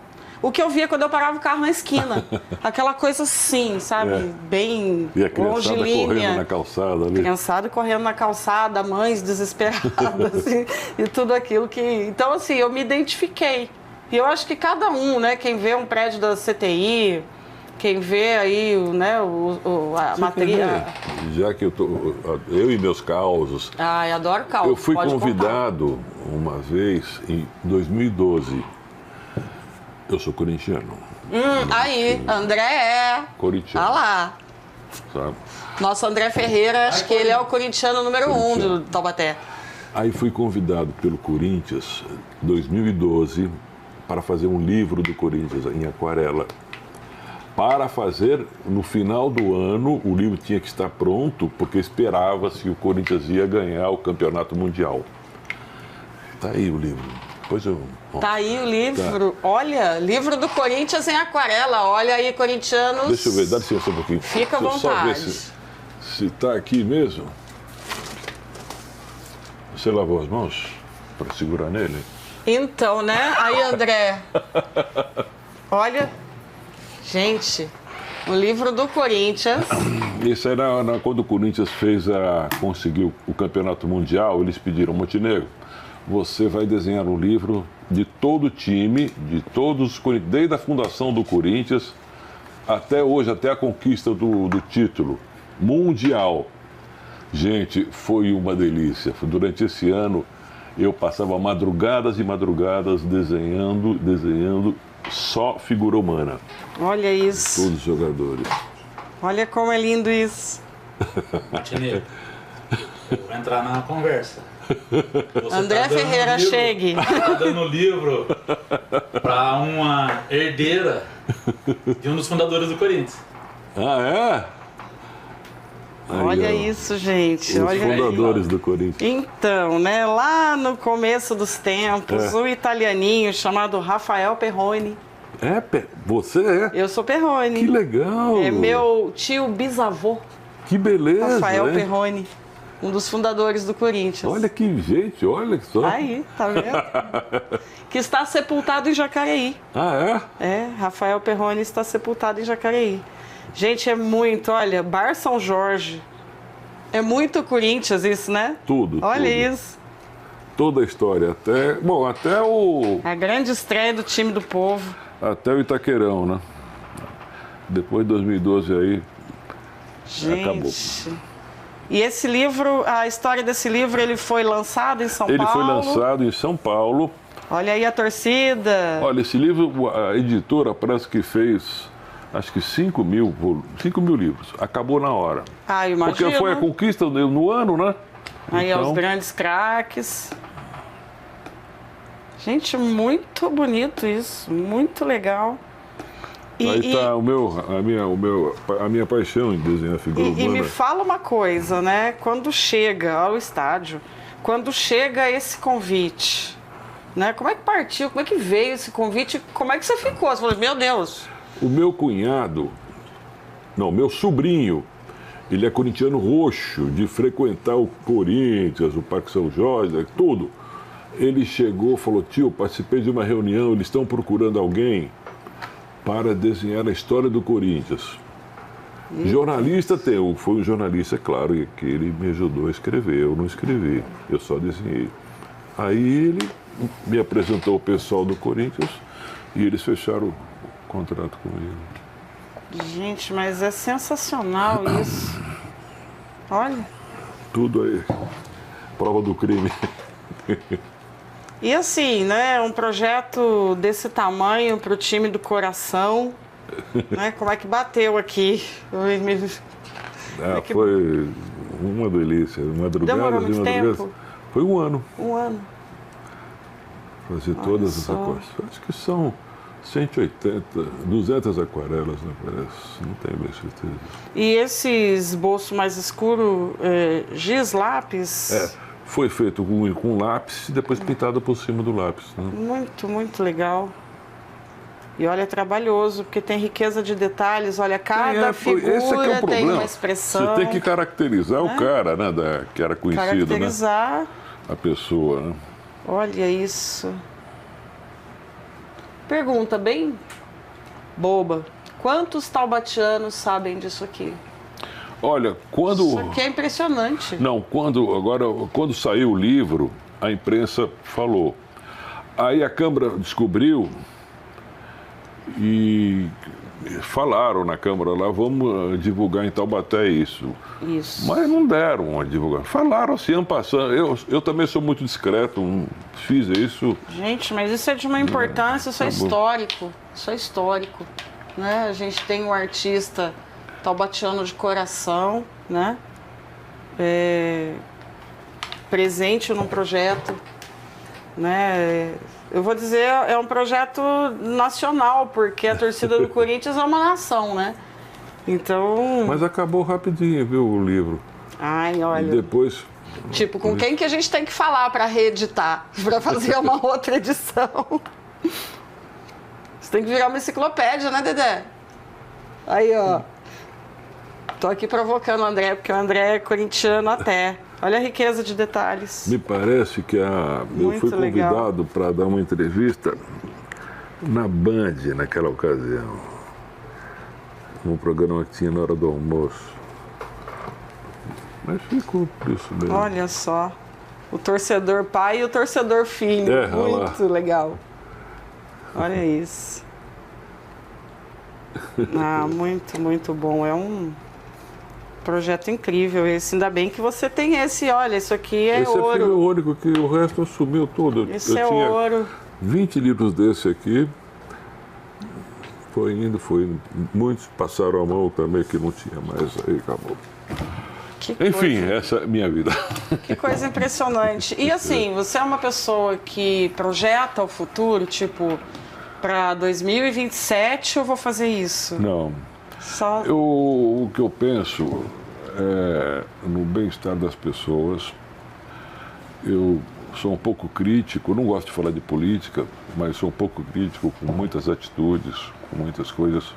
o que eu via quando eu parava o carro na esquina. Aquela coisa assim, sabe? Bem longilínea. E a criançada correndo na calçada ali. Criançada correndo na calçada, mães desesperadas assim, e tudo aquilo que... Então, assim, eu me identifiquei. E eu acho que cada um, né? Quem vê um prédio da CTI, quem vê aí, né, a matéria... Já que eu e meus causos... Ah, eu adoro causos. Eu fui convidado uma vez, em 2012... Eu sou corintiano. Aí, André corintiano. Tá lá. Sabe? Nosso André Ferreira, acho que ele é o corintiano número 1 do Taubaté. Aí fui convidado pelo Corinthians, em 2012, para fazer um livro do Corinthians em aquarela. Para fazer, no final do ano, o livro tinha que estar pronto, porque esperava-se que o Corinthians ia ganhar o Campeonato Mundial. Tá aí o livro. Tá aí o livro. Tá. Olha, livro do Corinthians em aquarela. Olha aí, corintianos. Deixa eu ver, dá licença um pouquinho. Fica à vontade. Só ver se tá aqui mesmo. Você lavou as mãos para segurar nele? Então, né? Aí, André. Olha, gente, o livro do Corinthians. Isso era quando o Corinthians conseguiu o Campeonato Mundial, eles pediram: Montenegro, você vai desenhar um livro de todo o time, desde a fundação do Corinthians até hoje, até a conquista do título mundial. Gente, foi uma delícia. Durante esse ano, eu passava madrugadas e madrugadas desenhando só figura humana. Olha isso. Todos os jogadores. Olha como é lindo isso. Montenegro, eu vou entrar na conversa. Você André Ferreira, chegue. Está dando livro para uma herdeira de um dos fundadores do Corinthians. Ah, é? Olha isso, gente. Os olha fundadores aí. do Corinthians. Então, né, lá no começo dos tempos, um italianinho chamado Rafael Perrone. Você é? Eu sou Perrone. Que legal! É meu tio bisavô, Que beleza! Rafael hein? Perrone, um dos fundadores do Corinthians. Olha que gente, olha só. Aí, tá vendo? Que está sepultado em Jacareí. Ah, Rafael Perrone está sepultado em Jacareí. Gente, é muito, olha, Bar São Jorge. É muito Corinthians isso, né? Tudo. Olha tudo. isso. Toda a história, até A grande estreia do time do povo. até o Itaquerão, né? Depois de 2012 aí, Gente. acabou. E esse livro, a história desse livro, ele foi lançado em São Paulo? Ele foi lançado em São Paulo. Olha aí a torcida. Olha, esse livro, a editora parece que fez, acho que 5 mil livros. Acabou na hora. Ah, eu imagino. Porque foi a conquista no ano, né? Aí, Então, os grandes craques. Gente, muito bonito isso. Muito legal. aí está a minha paixão em desenhar figura E humana. me fala uma coisa, né? Quando chega ao estádio, quando chega esse convite, né? Como é que partiu? Como é que veio esse convite? Como é que você ficou? Você falou, meu Deus. O meu meu sobrinho, ele é corintiano roxo, de frequentar o Corinthians, o Parque São Jorge, tudo. Ele chegou e falou, tio, participei de uma reunião, eles estão procurando alguém para desenhar a história do Corinthians. Jornalista foi um jornalista, é claro, que ele me ajudou a escrever, eu não escrevi, eu só desenhei. Aí ele me apresentou o pessoal do Corinthians e eles fecharam o contrato comigo. Gente, mas é sensacional isso. Olha. Tudo aí, prova do crime. E assim, né, um projeto desse tamanho para o time do coração, né, como é que bateu aqui? Foi uma delícia, Demorou muito tempo? Foi um ano. Um ano. Fazer todas essas coisas. Acho que são 180, 200 aquarelas, né, parece, não tenho bem certeza. E esse esboço mais escuro, giz, lápis? Foi feito com lápis e depois pintado por cima do lápis. Né? Muito, muito legal. E olha, é trabalhoso, porque tem riqueza de detalhes. Olha, cada figura esse é que é o tem problema. uma expressão. Você tem que caracterizar o cara, né, que era conhecido, caracterizar. né? A pessoa, né? Olha isso. Pergunta bem boba. Quantos taubatianos sabem disso aqui? Olha, quando... Isso aqui é impressionante. Não, quando saiu o livro, a imprensa falou. Aí a Câmara descobriu e falaram na Câmara lá, vamos divulgar em Taubaté isso. Isso. Mas não deram a divulgar. Falaram assim, passando. Eu também sou muito discreto, fiz isso. Gente, mas isso é de uma importância, isso é histórico. Isso é histórico. Né? A gente tem um artista taubatiano de coração, né? Presente num projeto, né? Eu vou dizer, é um projeto nacional, porque a torcida do Corinthians é uma nação, né? Então... Mas acabou rapidinho, viu, o livro. Ai, olha... E depois... Tipo, com quem que a gente tem que falar para reeditar? Para fazer uma outra edição? Você tem que virar uma enciclopédia, né, Dedé? Aí, ó. Tô aqui provocando o André, porque o André é corintiano até. Olha a riqueza de detalhes. Me parece que eu fui convidado para dar uma entrevista na Band naquela ocasião. Um programa que tinha na hora do almoço. Mas ficou por isso mesmo. Olha só. O torcedor pai e o torcedor filho. Muito legal. Olha isso. Muito, muito bom. É um projeto incrível esse. Ainda bem que você tem esse. Olha, isso aqui é ouro. Esse é o único, que o resto sumiu todo. Esse é ouro. 20 livros desse aqui. Foi. Muitos passaram a mão também que não tinha mais, aí acabou. Enfim, essa é a minha vida. Que coisa impressionante. E assim, você é uma pessoa que projeta o futuro, tipo, para 2027 eu vou fazer isso? Não. Só... O que eu penso é no bem-estar das pessoas. Eu sou um pouco crítico, não gosto de falar de política, mas sou um pouco crítico com muitas atitudes, com muitas coisas.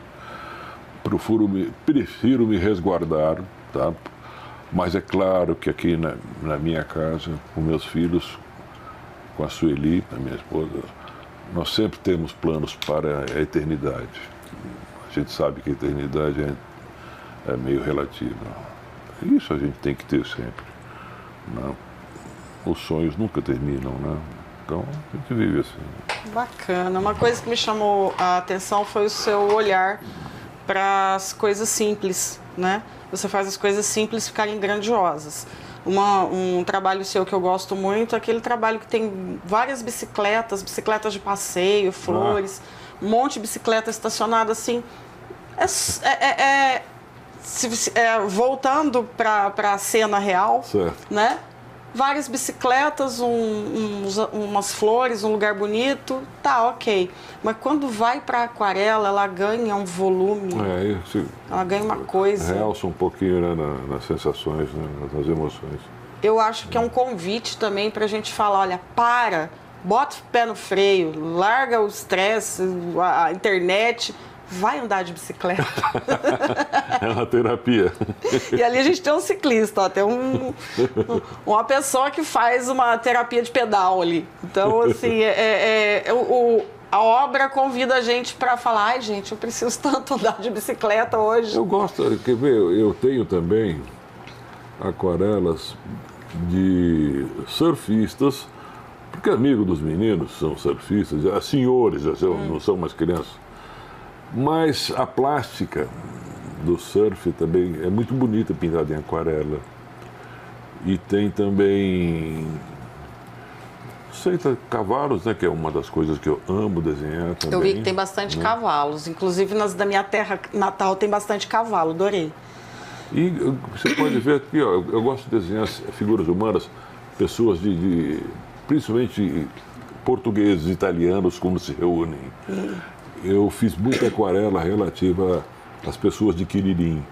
Prefiro me resguardar, tá? Mas é claro que aqui na minha casa, com meus filhos, com a Sueli, a minha esposa, nós sempre temos planos para a eternidade. A gente sabe que a eternidade é meio relativa. Isso a gente tem que ter sempre. Né? Os sonhos nunca terminam, né? Então a gente vive assim. Bacana. Uma coisa que me chamou a atenção foi o seu olhar para as coisas simples, né? Você faz as coisas simples ficarem grandiosas. Um trabalho seu que eu gosto muito é aquele trabalho que tem várias bicicletas de passeio, flores, um monte de bicicleta estacionada assim. Voltando para a cena real, certo, né? Várias bicicletas, umas flores, um lugar bonito, tá, ok. Mas quando vai para aquarela, ela ganha um volume, ela ganha uma coisa. Realça um pouquinho, né, nas sensações, né, nas emoções. Eu acho que é um convite também para a gente falar, olha, bota o pé no freio, larga o estresse, a internet, vai andar de bicicleta. É uma terapia. E ali a gente tem um ciclista, ó, tem uma pessoa que faz uma terapia de pedal ali. Então, assim, a obra convida a gente para falar, ai, gente, eu preciso tanto andar de bicicleta hoje. Eu gosto, quer ver, eu tenho também aquarelas de surfistas, porque amigo dos meninos são surfistas, senhores, não são mais crianças. Mas a plástica do surf também é muito bonita, pintada em aquarela. E tem também, cavalos, né, que é uma das coisas que eu amo desenhar também. Eu vi que tem bastante cavalos, inclusive da minha terra natal tem bastante cavalo, adorei. E você pode ver aqui, ó, eu gosto de desenhar figuras humanas, pessoas principalmente portugueses, italianos, como se reúnem. Eu fiz muita aquarela relativa às pessoas de Quiririm.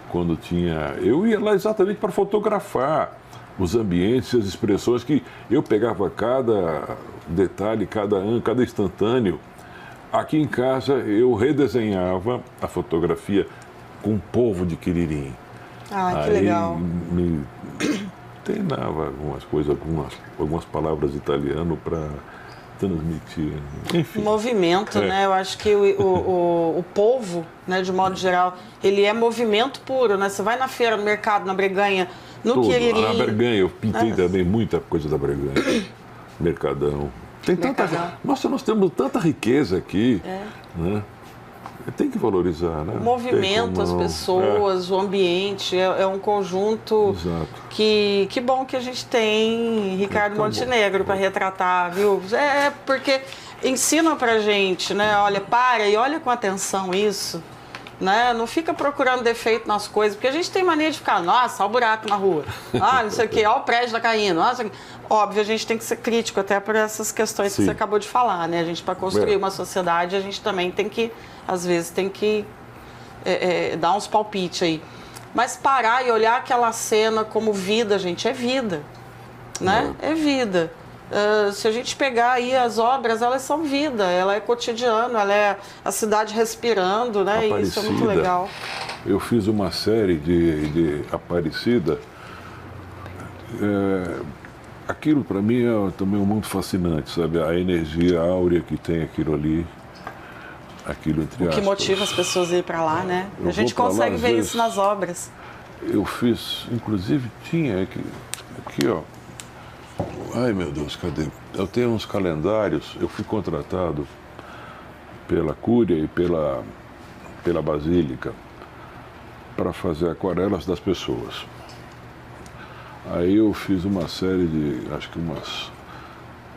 Quando tinha... Eu ia lá exatamente para fotografar os ambientes, as expressões, que eu pegava cada detalhe, cada instantâneo. Aqui em casa eu redesenhava a fotografia com o povo de Quiririm. Que legal. Me treinava algumas coisas, algumas palavras italiano para transmitir. Enfim. Movimento, né? Eu acho que o povo, né, de modo geral, ele é movimento puro, né? Você vai na feira, no mercado, na Breganha, no Quiririm. Na Breganha, eu pintei também muita coisa da Breganha. Mercadão. Tem tanta... Nossa, nós temos tanta riqueza aqui, né? Tem que valorizar, né? O movimento, as pessoas, o ambiente, é um conjunto. Exato. Que bom que a gente tem Ricardo Montenegro para retratar, viu? Porque ensina pra gente, né? Olha, para e olha com atenção isso, né? Não fica procurando defeito nas coisas, porque a gente tem mania de ficar, nossa, olha o buraco na rua, não sei o quê, olha o prédio tá caindo, nossa. Óbvio, a gente tem que ser crítico até por essas questões que você acabou de falar, né? A gente, para construir uma sociedade, a gente também tem que, às vezes, dar uns palpites aí. Mas parar e olhar aquela cena como vida, gente, é vida, né? É vida. Se a gente pegar aí as obras, elas são vida, ela é cotidiano, ela é a cidade respirando, né? Aparecida. E isso é muito legal. Eu fiz uma série de Aparecida. Aquilo para mim é também muito fascinante, sabe? A energia áurea que tem aquilo ali, aquilo entre aspas. O que motiva as pessoas a ir para lá, né? A gente consegue ver isso nas obras. Eu fiz, inclusive tinha aqui, ó. Ai, meu Deus, cadê? Eu tenho uns calendários, eu fui contratado pela Cúria e pela Basílica para fazer aquarelas das pessoas. Aí eu fiz uma série de, acho que umas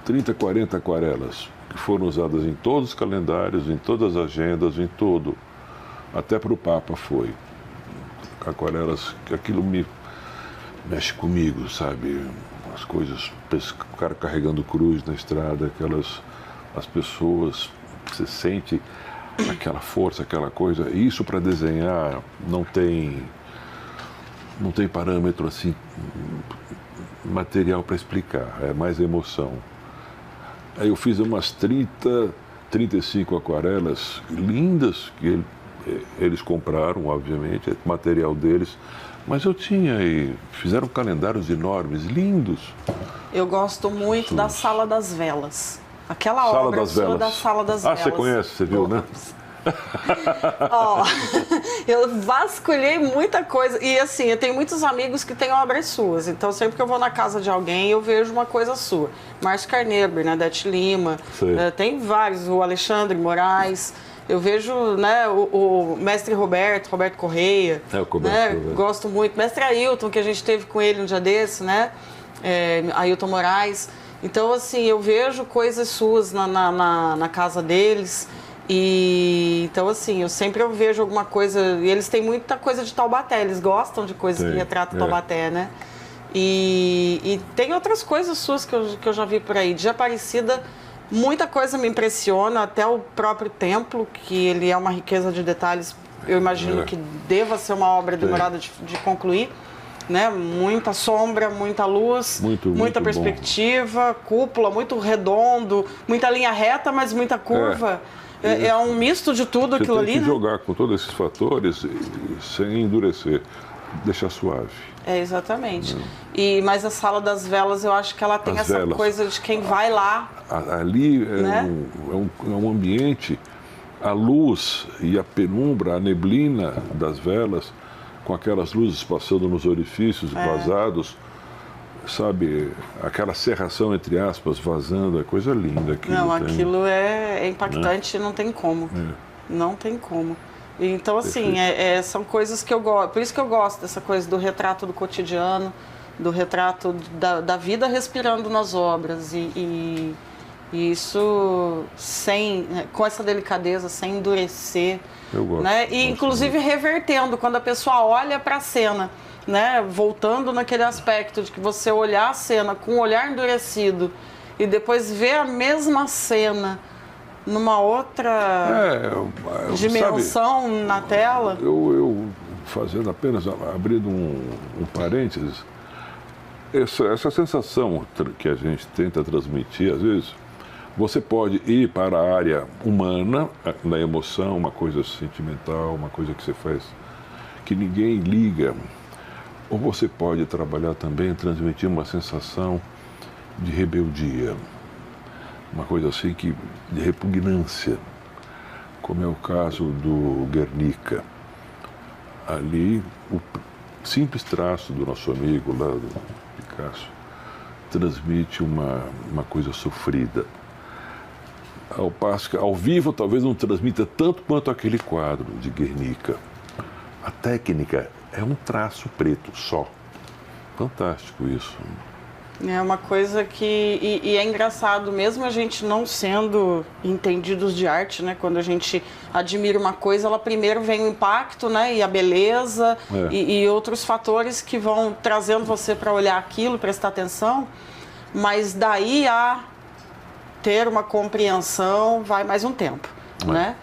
30, 40 aquarelas, que foram usadas em todos os calendários, em todas as agendas, em tudo. Até para o Papa foi. Aquarelas, aquilo mexe comigo, sabe? As coisas, o cara carregando cruz na estrada, as pessoas, você sente aquela força, aquela coisa. Isso para desenhar não tem não tem parâmetro assim material para explicar, é mais emoção. Aí eu fiz umas 35 aquarelas lindas que eles compraram, obviamente, é material deles, mas eu tinha e fizeram calendários enormes, lindos. Eu gosto muito da Sala das Velas. Aquela Sala obra das sua Velas. da Sala das Velas. Você conhece, você viu, né? Ó, eu vasculhei muita coisa. E assim, eu tenho muitos amigos que têm obras suas. Então, sempre que eu vou na casa de alguém, eu vejo uma coisa sua. Márcio Carneiro, Bernadette Lima, tem vários, o Alexandre Moraes. Eu vejo, né, o mestre Roberto Correia. Gosto muito. Mestre Ailton, que a gente teve com ele um dia desse, né? Ailton Moraes. Então, assim, eu vejo coisas suas na casa deles. E então, assim, eu vejo alguma coisa. E eles têm muita coisa de Taubaté, eles gostam de coisas que retratam Taubaté, né? E tem outras coisas suas que eu já vi por aí. De Aparecida, muita coisa me impressiona, até o próprio templo, que ele é uma riqueza de detalhes. Eu imagino que deva ser uma obra demorada de concluir. Né? Muita sombra, muita luz, muita perspectiva, bom. Cúpula, muito redondo, muita linha reta, mas muita curva. É um misto de tudo aquilo ali. Você tem que jogar com todos esses fatores sem endurecer, deixar suave. Exatamente. Mas a Sala das Velas, eu acho que ela tem coisa de quem vai lá. Ali é um ambiente, a luz e a penumbra, a neblina das velas, com aquelas luzes passando nos orifícios vazados, sabe, aquela serração, entre aspas, vazando, é coisa linda. Aquilo é impactante, não tem como. Não tem como. Então, assim, são coisas que eu gosto. Por isso que eu gosto dessa coisa do retrato do cotidiano, do retrato da vida respirando nas obras. E isso com essa delicadeza, sem endurecer. Eu gosto. Né? E, inclusive, revertendo, quando a pessoa olha para a cena, né? Voltando naquele aspecto de que você olhar a cena com um olhar endurecido e depois ver a mesma cena numa outra dimensão, sabe, na tela. Eu fazendo apenas, abrindo um parênteses, essa sensação que a gente tenta transmitir, às vezes, você pode ir para a área humana, na emoção, uma coisa sentimental, uma coisa que você faz que ninguém liga. Ou você pode trabalhar também, transmitir uma sensação de rebeldia, uma coisa assim de repugnância, como é o caso do Guernica. Ali, o simples traço do nosso amigo lá, do Picasso, transmite uma coisa sofrida. Ao passo que, ao vivo, talvez não transmita tanto quanto aquele quadro de Guernica. A técnica é um traço preto só. Fantástico isso. É uma coisa que... E é engraçado, mesmo a gente não sendo entendidos de arte, né? Quando a gente admira uma coisa, ela primeiro vem o impacto, né? E a beleza, e outros fatores que vão trazendo você para olhar aquilo, prestar atenção. Mas daí a ter uma compreensão vai mais um tempo, né?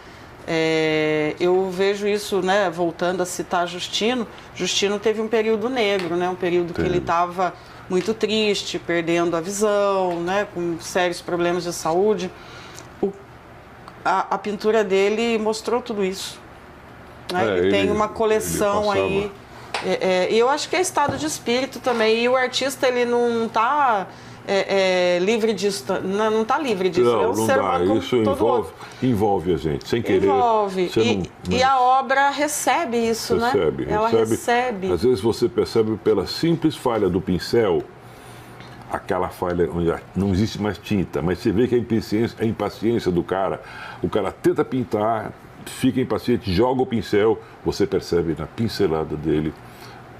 Eu vejo isso, né, voltando a citar Justino. Justino teve um período negro, né, um período que ele estava muito triste, perdendo a visão, né, com sérios problemas de saúde. A pintura dele mostrou tudo isso. Né? Ele tem uma coleção aí. E eu acho que é estado de espírito também. E o artista, ele não está... livre disso, não está livre disso. Não dá. Isso envolve a gente, sem querer. Envolve. E a obra recebe isso, né? Ela recebe. Às vezes você percebe pela simples falha do pincel, aquela falha onde não existe mais tinta, mas você vê que a impaciência do cara, o cara tenta pintar, fica impaciente, joga o pincel, você percebe na pincelada dele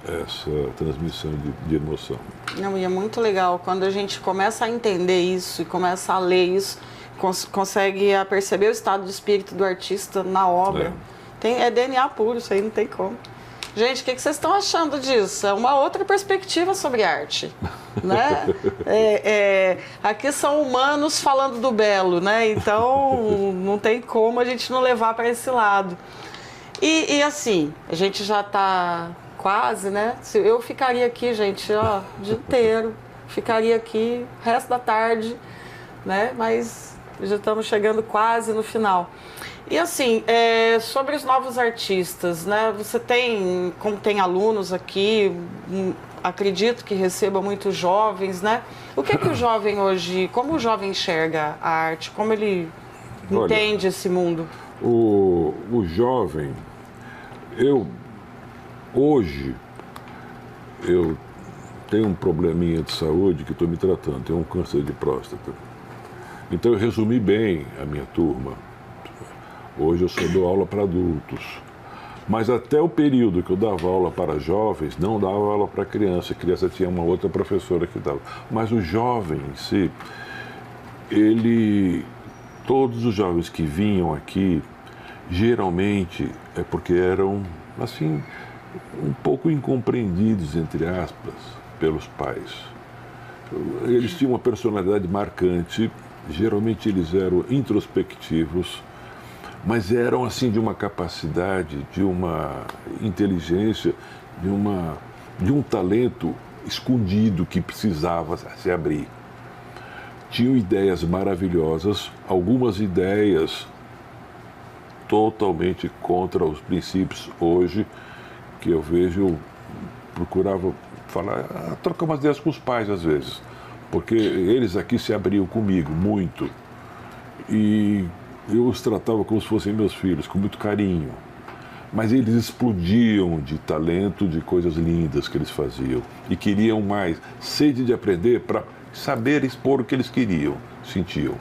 essa transmissão de emoção. Não, e é muito legal quando a gente começa a entender isso e começa a ler isso, consegue perceber o estado de espírito do artista na obra. É DNA puro, isso aí não tem como. Gente, o que vocês estão achando disso? É uma outra perspectiva sobre arte, né? Aqui são humanos falando do belo, né? Então não tem como a gente não levar para esse lado. E assim, a gente já está quase, né? Eu ficaria aqui, gente, ó, o dia inteiro. Ficaria aqui o resto da tarde, né? Mas já estamos chegando quase no final. E assim, sobre os novos artistas, né? Você tem, como tem alunos aqui, acredito que receba muitos jovens, né? O que o jovem hoje, como o jovem enxerga a arte? Como ele entende esse mundo? O jovem, hoje, eu tenho um probleminha de saúde que estou me tratando, tenho um câncer de próstata. Então eu resumi bem a minha turma. Hoje eu só dou aula para adultos. Mas até o período que eu dava aula para jovens, não dava aula para criança. A criança tinha uma outra professora que dava. Mas o jovem em si, todos os jovens que vinham aqui, geralmente é porque eram, assim, um pouco incompreendidos, entre aspas, pelos pais. Eles tinham uma personalidade marcante, geralmente eles eram introspectivos, mas eram assim de uma capacidade, de uma inteligência, de um talento escondido que precisava se abrir. Tinham ideias maravilhosas, algumas ideias totalmente contra os princípios hoje, que eu vejo, eu procurava trocar umas ideias com os pais às vezes, porque eles aqui se abriam comigo muito e eu os tratava como se fossem meus filhos, com muito carinho, mas eles explodiam de talento, de coisas lindas que eles faziam e queriam mais, sede de aprender para saber expor o que eles queriam, sentiam.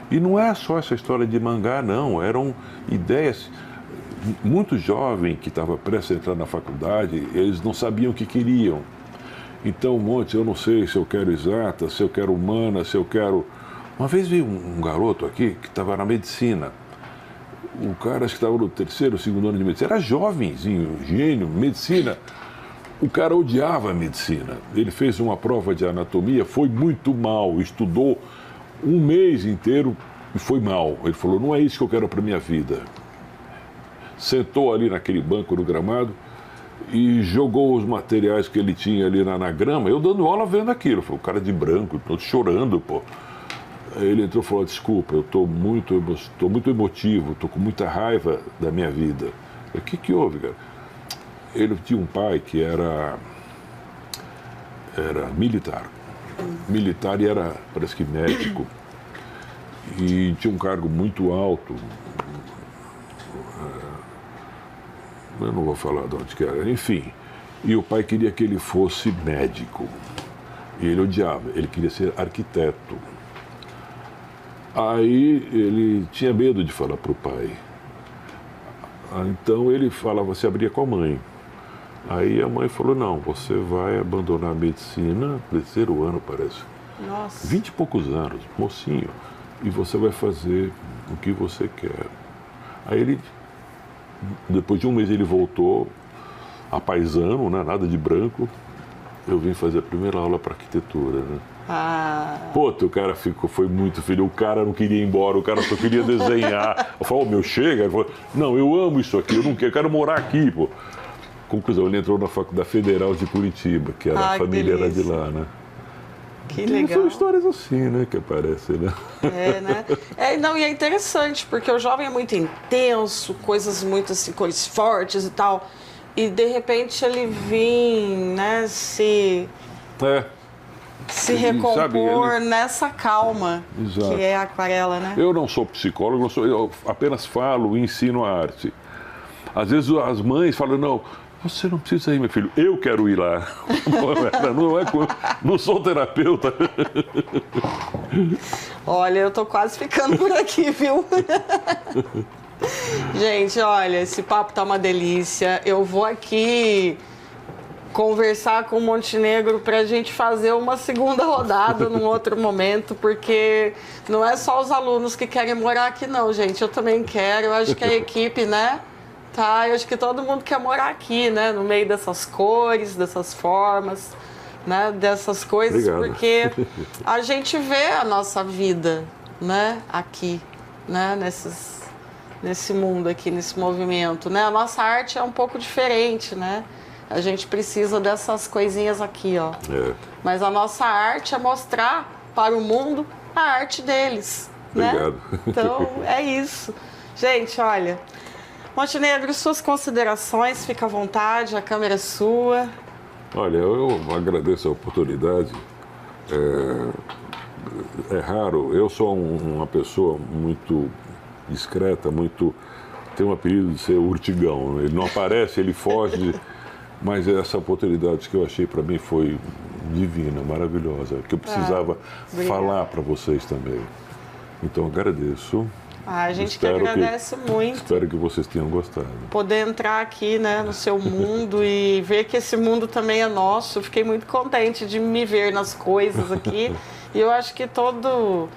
E não é só essa história de mangá, não, eram ideias. Muito jovem que estava prestes a entrar na faculdade, eles não sabiam o que queriam. Então, eu não sei se eu quero exata, se eu quero humana, se eu quero... Uma vez veio um garoto aqui que estava na medicina. O cara, acho que estava no terceiro, segundo ano de medicina. Era jovenzinho, gênio, medicina. O cara odiava a medicina. Ele fez uma prova de anatomia, foi muito mal, estudou um mês inteiro e foi mal. Ele falou, não é isso que eu quero para minha vida. Sentou ali naquele banco no gramado e jogou os materiais que ele tinha ali na grama. Eu dando aula vendo aquilo. Foi o cara de branco, tô chorando, pô. Aí ele entrou e falou, desculpa, eu estou muito emotivo, estou com muita raiva da minha vida. O que houve, cara? Ele tinha um pai que era militar. Militar e era, parece que médico. E tinha um cargo muito alto. Eu não vou falar de onde que era. Enfim, e o pai queria que ele fosse médico. E ele odiava, ele queria ser arquiteto. Aí ele tinha medo de falar para o pai. Então ele falava, se abria com a mãe. Aí a mãe falou, não, você vai abandonar a medicina, terceiro ano parece. Nossa. 20 e poucos anos, mocinho, e você vai fazer o que você quer. Aí ele, depois de um mês ele voltou, apaisano, né, nada de branco. Eu vim fazer a primeira aula para arquitetura, né? Pô, o cara foi muito feliz, o cara não queria ir embora, o cara só queria desenhar. Eu falei, chega. Ele falou, não, eu amo isso aqui, eu quero morar aqui, pô. Conclusão, ele entrou na Faculdade Federal de Curitiba, que era a família era de lá, né? Que legal. São histórias assim, né, que aparecem, né? Né? E é interessante, porque o jovem é muito intenso, coisas muito assim, cores fortes e tal. E de repente ele vem, né, se recompor nessa calma. Exato. Que é a aquarela, né? Eu não sou psicólogo, eu apenas falo e ensino a arte. Às vezes as mães falam, não, você não precisa ir, meu filho, eu quero ir lá. Não sou terapeuta. Olha, eu tô quase ficando por aqui, viu? Gente, olha, esse papo tá uma delícia. Eu vou aqui conversar com o Montenegro pra gente fazer uma segunda rodada num outro momento, porque não é só os alunos que querem morar aqui não, gente. Eu também quero, eu acho que a equipe, né? Tá, eu acho que todo mundo quer morar aqui, né? No meio dessas cores, dessas formas, né? Dessas coisas. Obrigado. Porque a gente vê a nossa vida, né? Aqui, né? Nesse mundo aqui, nesse movimento, né? A nossa arte é um pouco diferente, né? A gente precisa dessas coisinhas aqui, ó. Mas a nossa arte é mostrar para o mundo a arte deles, Obrigado. né? Então, é isso. Gente, olha, Montenegro, suas considerações, fica à vontade, a câmera é sua. Olha, eu agradeço a oportunidade. É raro, eu sou uma pessoa muito discreta, tem um apelido de ser urtigão. Ele não aparece, ele foge, mas essa oportunidade que eu achei para mim foi divina, maravilhosa, que eu precisava falar para vocês também. Então agradeço. A gente que agradece muito. Espero que vocês tenham gostado. Poder entrar aqui, né, no seu mundo e ver que esse mundo também é nosso. Fiquei muito contente de me ver nas coisas aqui. E eu acho que todo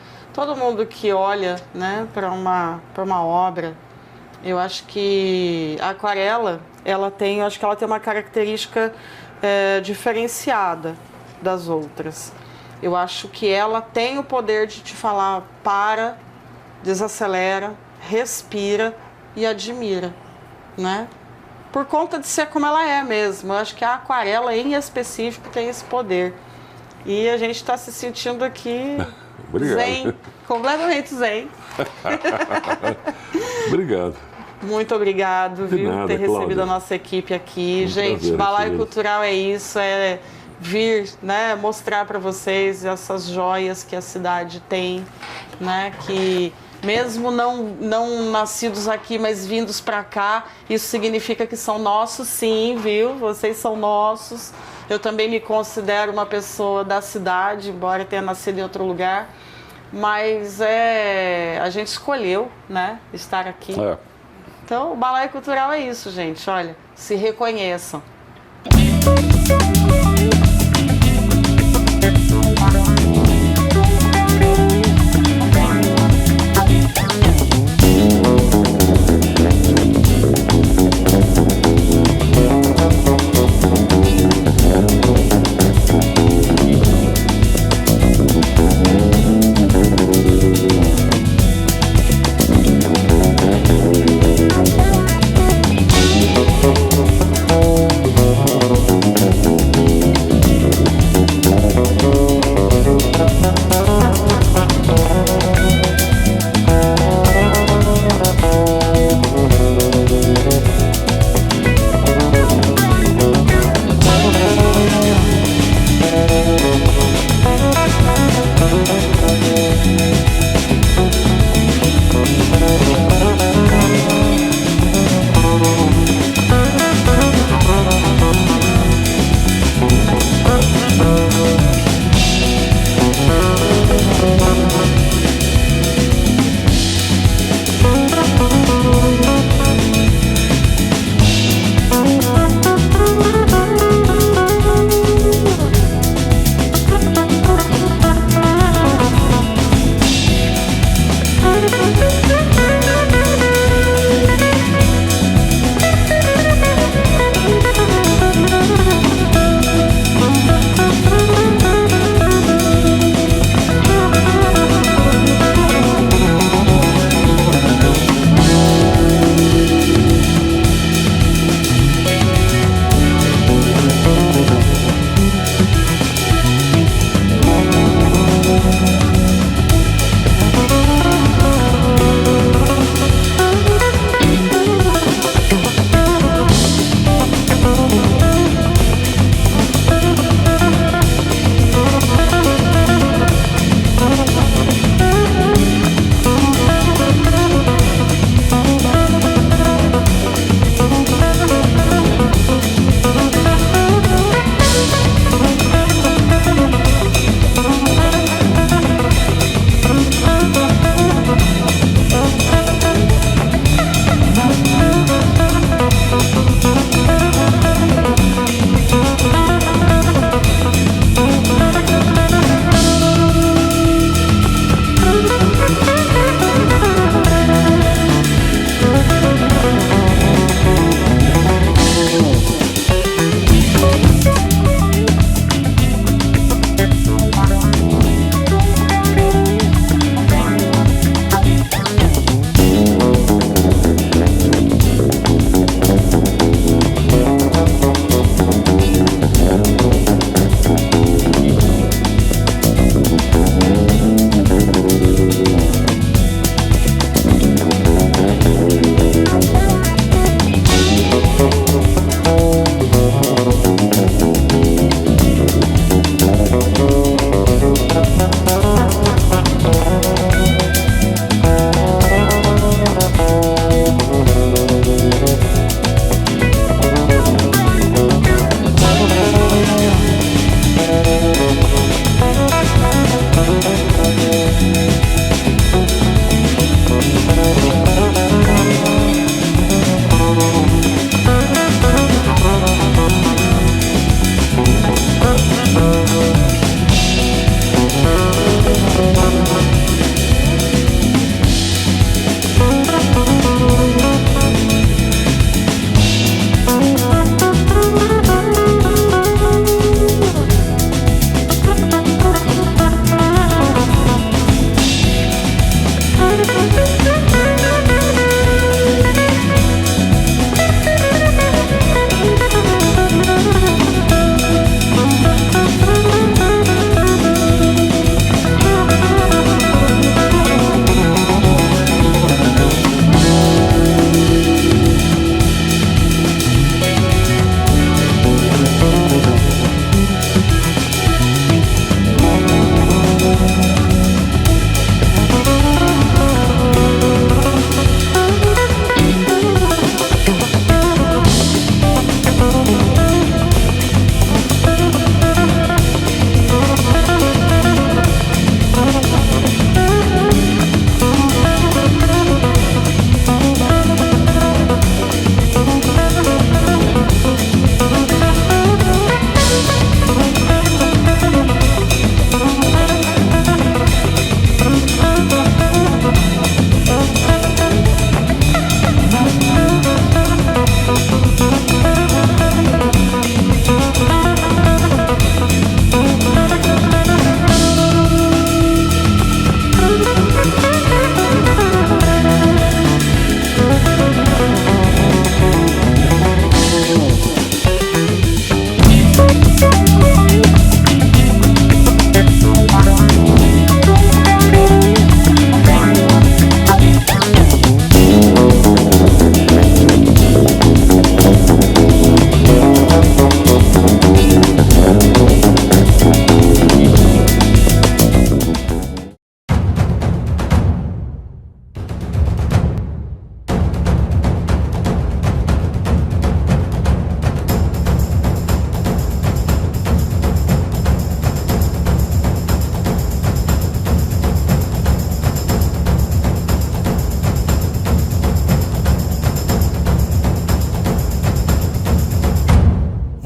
mundo que olha, né, para uma obra, eu acho que a aquarela, eu acho que ela tem uma característica diferenciada das outras. Eu acho que ela tem o poder de te falar para, desacelera, respira e admira, né? Por conta de ser como ela é mesmo. Eu acho que a aquarela, em específico, tem esse poder. E a gente está se sentindo aqui zen, completamente zen. Obrigado. Muito obrigado, viu, nada, ter recebido Cláudia. a nossa equipe aqui. Gente, prazer, Balaio querido. Cultural é isso, é vir, né, mostrar para vocês essas joias que a cidade tem, né, que mesmo não nascidos aqui, mas vindos para cá, isso significa que são nossos, sim, viu? Vocês são nossos. Eu também me considero uma pessoa da cidade, embora tenha nascido em outro lugar, mas a gente escolheu, né, estar aqui. Então, o Balaio Cultural é isso, gente. Olha, se reconheçam.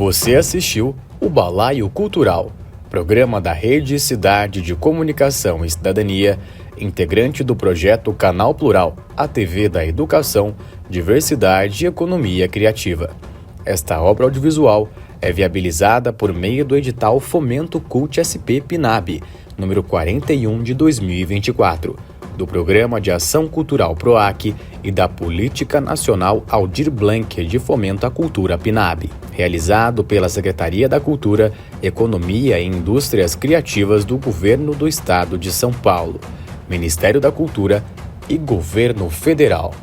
Você assistiu o Balaio Cultural, programa da Rede Cidade de Comunicação e Cidadania, integrante do projeto Canal Plural, a TV da Educação, Diversidade e Economia Criativa. Esta obra audiovisual é viabilizada por meio do edital Fomento Cult SP PNAB, número 41 de 2024, do Programa de Ação Cultural PROAC e da Política Nacional Aldir Blanc de Fomento à Cultura PNAB, realizado pela Secretaria da Cultura, Economia e Indústrias Criativas do Governo do Estado de São Paulo, Ministério da Cultura e Governo Federal.